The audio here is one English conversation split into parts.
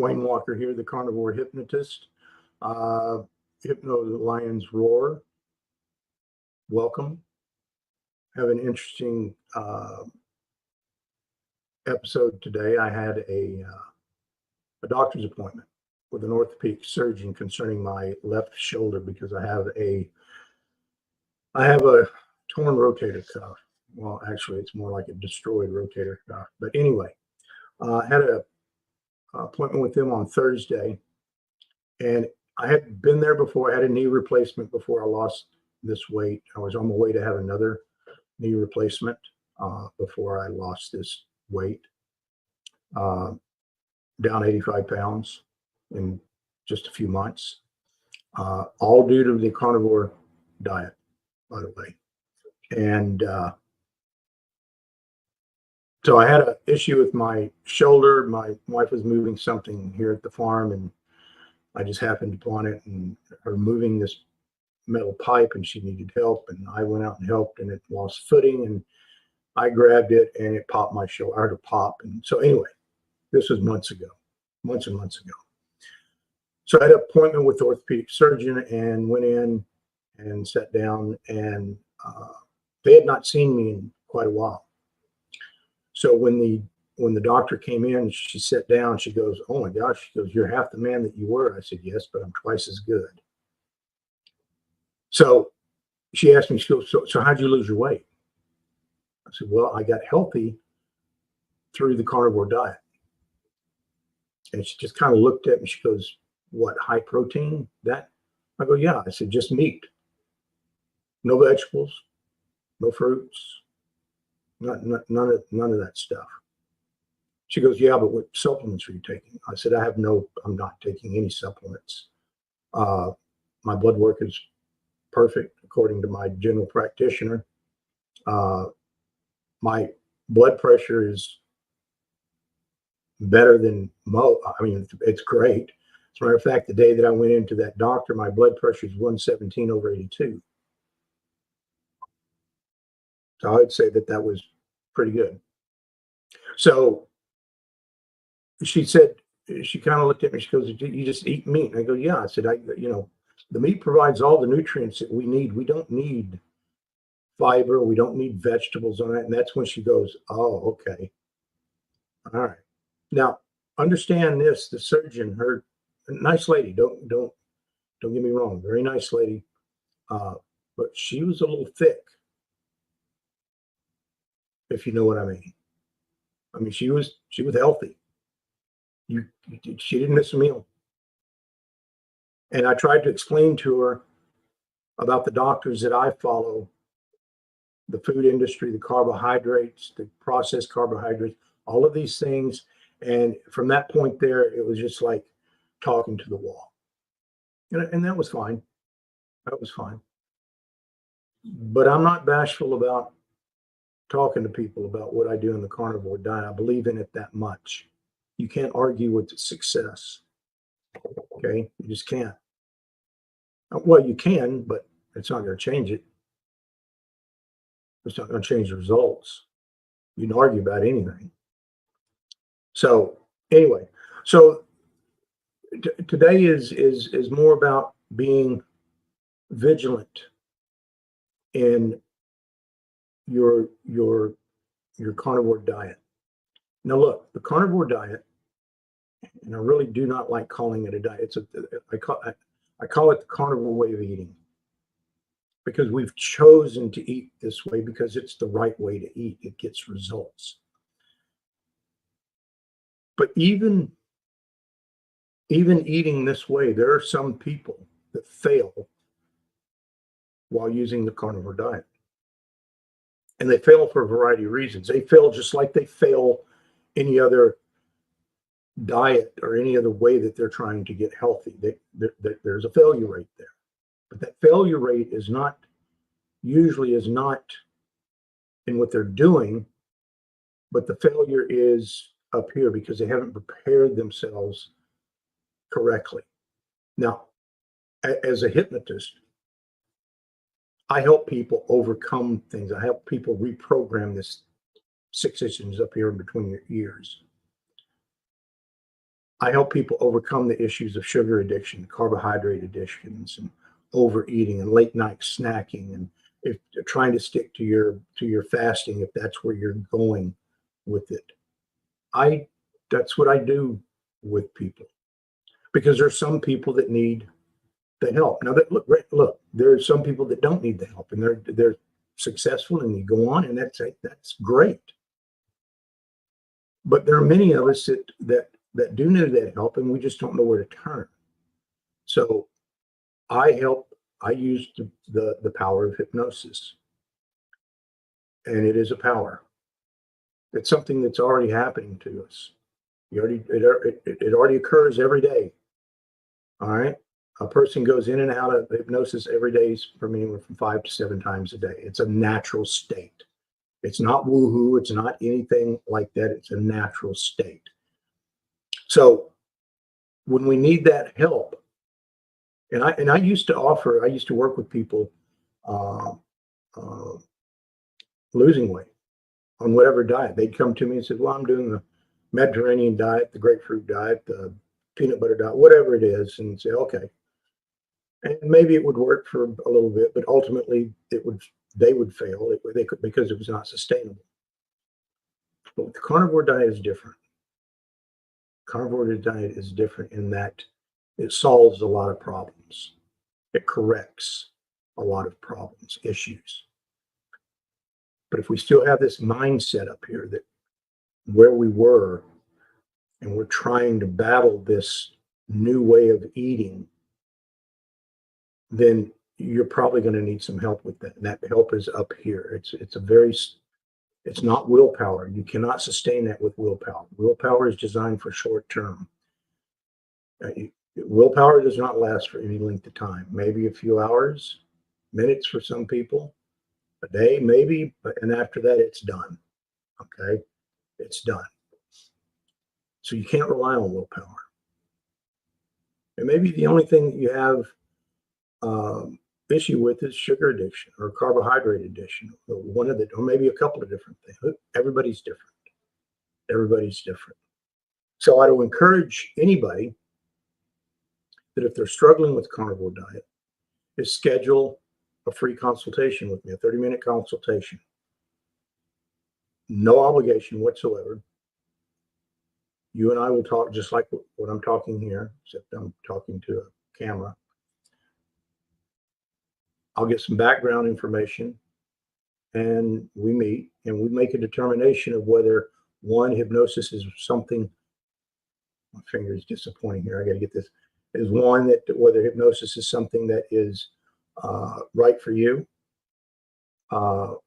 Wayne Walker here, the Carnivore hypnotist. Hypno the Lion's Roar. Welcome. Have an interesting episode today. I had a doctor's appointment with an orthopedic surgeon concerning my left shoulder because I have a torn rotator cuff. Well, actually, it's more like a destroyed rotator cuff. But anyway, I had a appointment with them on Thursday, and I had been there before. I had a knee replacement before I lost this weight. I was on my way to have another knee replacement before I lost this weight, down 85 pounds in just a few months, all due to the carnivore diet, by the way. And so I had an issue with my shoulder. My wife was moving something here at the farm, and I just happened upon it and her moving this metal pipe, and she needed help. And I went out and helped, and it lost footing, and I grabbed it and it popped my shoulder. I heard a pop. And so anyway, this was months and months ago. So I had an appointment with the orthopedic surgeon and went in and sat down, and they had not seen me in quite a while. So when the doctor came in, she sat down, she goes, "Oh my gosh," she goes, "you're half the man that you were." I said, "Yes, but I'm twice as good." So she asked me, she goes, so how'd you lose your weight? I said, "Well, I got healthy through the carnivore diet." And she just kind of looked at me. She goes, "What, high protein? That?" I go, "Yeah." I said, "Just meat. No vegetables, no fruits, none of that stuff." She goes, "Yeah, but what supplements are you taking?" I said, I'm not taking any supplements. My blood work is perfect, according to my general practitioner. My blood pressure is better than it's great. As a matter of fact, the day that I went into that doctor, my blood pressure is 117/82. So I'd say that was pretty good. So she said, she kind of looked at me, she goes, "You just eat meat?" And I go, "Yeah." I said, the meat provides all the nutrients that we need. We don't need fiber. We don't need vegetables on it." And that's when she goes, "Oh, okay. All right." Now, understand this, the surgeon, her nice lady, don't get me wrong, very nice lady. But she was a little thick, if you know what I mean. I mean, she was healthy. She didn't miss a meal. And I tried to explain to her about the doctors that I follow, the food industry, the carbohydrates, the processed carbohydrates, all of these things. And from that point there, it was just like talking to the wall. And that was fine. That was fine. But I'm not bashful about talking to people about what I do in the carnivore diet. I believe in it that much. You can't argue with the success. Okay? You just can't. Well, you can, but it's not going to change it. It's not going to change the results. You can argue about anything. So anyway, so today is more about being vigilant in your carnivore diet. Now look, the carnivore diet, and I really do not like calling it a diet. I call it the carnivore way of eating, because we've chosen to eat this way because it's the right way to eat. It gets results. But even eating this way, there are some people that fail while using the carnivore diet. And they fail for a variety of reasons. They fail just like they fail any other diet or any other way that they're trying to get healthy. There's a failure rate there. But that failure rate is not in what they're doing, but the failure is up here because they haven't prepared themselves correctly. Now, as a hypnotist, I help people overcome things. I help people reprogram this 6 inches up here in between your ears. I help people overcome the issues of sugar addiction, carbohydrate addictions, and overeating and late night snacking, and if you're trying to stick to your fasting, if that's where you're going with it. I That's what I do with people, because there's some people that need the help. Now that look, there are some people that don't need the help, and they're successful and you go on, and that's great. But there are many of us that do need that help, and we just don't know where to turn. So I help. I use the power of hypnosis, and it is a power. It's something that's already happening to us. It already occurs every day. All right. A person goes in and out of hypnosis every day from anywhere from 5 to 7 times a day. It's a natural state. It's not woohoo. It's not anything like that. It's a natural state. So when we need that help, and I used to work with people uh, uh, losing weight on whatever diet. They'd come to me and said, "Well, I'm doing the Mediterranean diet, the grapefruit diet, the peanut butter diet, whatever it is," and say, "Okay." And maybe it would work for a little bit, but ultimately they would fail. They could, because it was not sustainable. But the carnivore diet is different. Carnivore diet is different in that it solves a lot of problems. It corrects a lot of problems, issues. But if we still have this mindset up here that where we were, and we're trying to battle this new way of eating, then you're probably going to need some help with that. And that help is up here. It's not willpower. You cannot sustain that with willpower. Willpower is designed for short term. Willpower does not last for any length of time. Maybe a few hours, minutes for some people, a day, maybe, and after that, it's done. Okay, it's done. So you can't rely on willpower. And maybe the only thing that you have issue with is sugar addiction or carbohydrate addiction, or maybe a couple of different things. Everybody's different. Everybody's different. So I would encourage anybody that if they're struggling with carnivore diet, is schedule a free consultation with me, a 30-minute consultation. No obligation whatsoever. You and I will talk just like what I'm talking here, except I'm talking to a camera. I'll get some background information, and we meet and we make a determination of whether one, hypnosis is something. My finger is disappointing here. I got to get this. Is one, that whether hypnosis is something that is right for you, and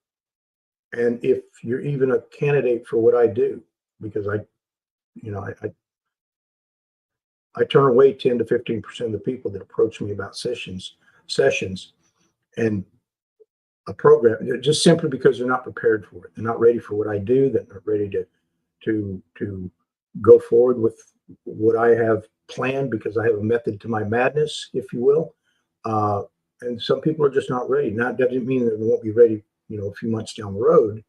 if you're even a candidate for what I do, because I turn away 10 to 15% of the people that approach me about sessions, and a program, just simply because they're not prepared for it. They're not ready for what I do. They're not ready to go forward with what I have planned, because I have a method to my madness, if you will. And some people are just not ready. Now, that doesn't mean that they won't be ready, a few months down the road.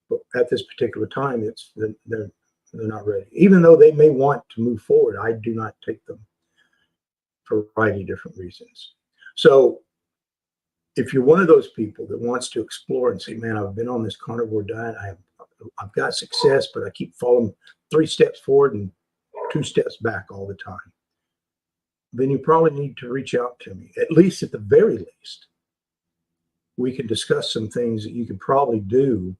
But at this particular time, they're not ready. Even though they may want to move forward, I do not take them for a variety of different reasons. So if you're one of those people that wants to explore and say, "Man, I've been on this carnivore diet. I've got success, but I keep falling 3 steps forward and 2 steps back all the time," then you probably need to reach out to me. At least, at the very least, we can discuss some things that you could probably do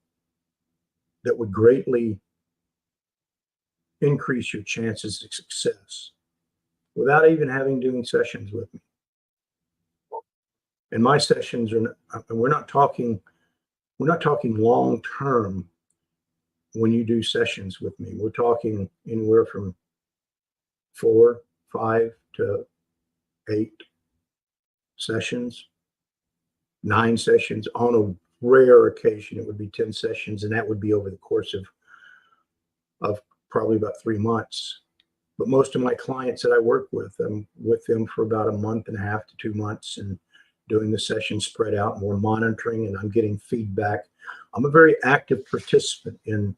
that would greatly increase your chances of success without even having doing sessions with me. And my sessions we're not talking long term. When you do sessions with me, we're talking anywhere from 4, 5 to 8 sessions, 9 sessions. On a rare occasion, it would be 10 sessions, and that would be over the course of probably about 3 months. But most of my clients that I work with, I'm with them for about a month and a half to 2 months, and doing the sessions spread out, and we're monitoring, and I'm getting feedback. I'm a very active participant in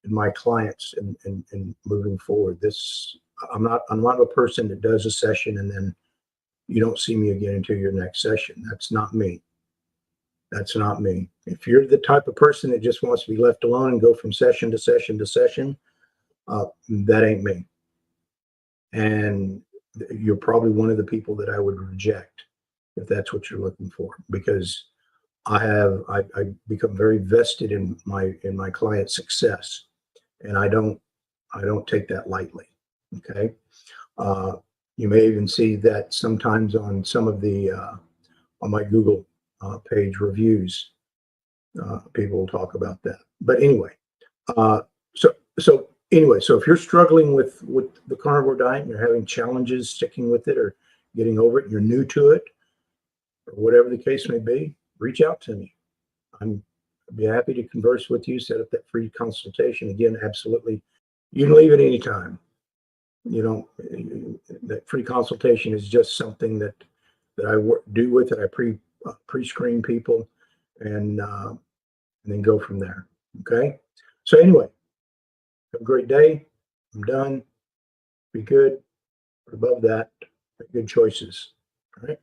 my clients and moving forward. This I'm not a person that does a session and then you don't see me again until your next session. That's not me. That's not me. If you're the type of person that just wants to be left alone and go from session to session to session, that ain't me. And you're probably one of the people that I would reject if that's what you're looking for, because I become very vested in my client's success, and I don't take that lightly. Okay. You may even see that sometimes on some of the on my Google page reviews, people will talk about that. But anyway, so if you're struggling with the carnivore diet and you're having challenges sticking with it or getting over it, and you're new to it, or whatever the case may be, reach out to me. I'd be happy to converse with you, set up that free consultation. Again, absolutely. You can leave at any time. You know, that free consultation is just something that I do with it. I pre-screen people and then go from there. Okay. So anyway, have a great day. I'm done. Be good. Above that, make good choices. All right.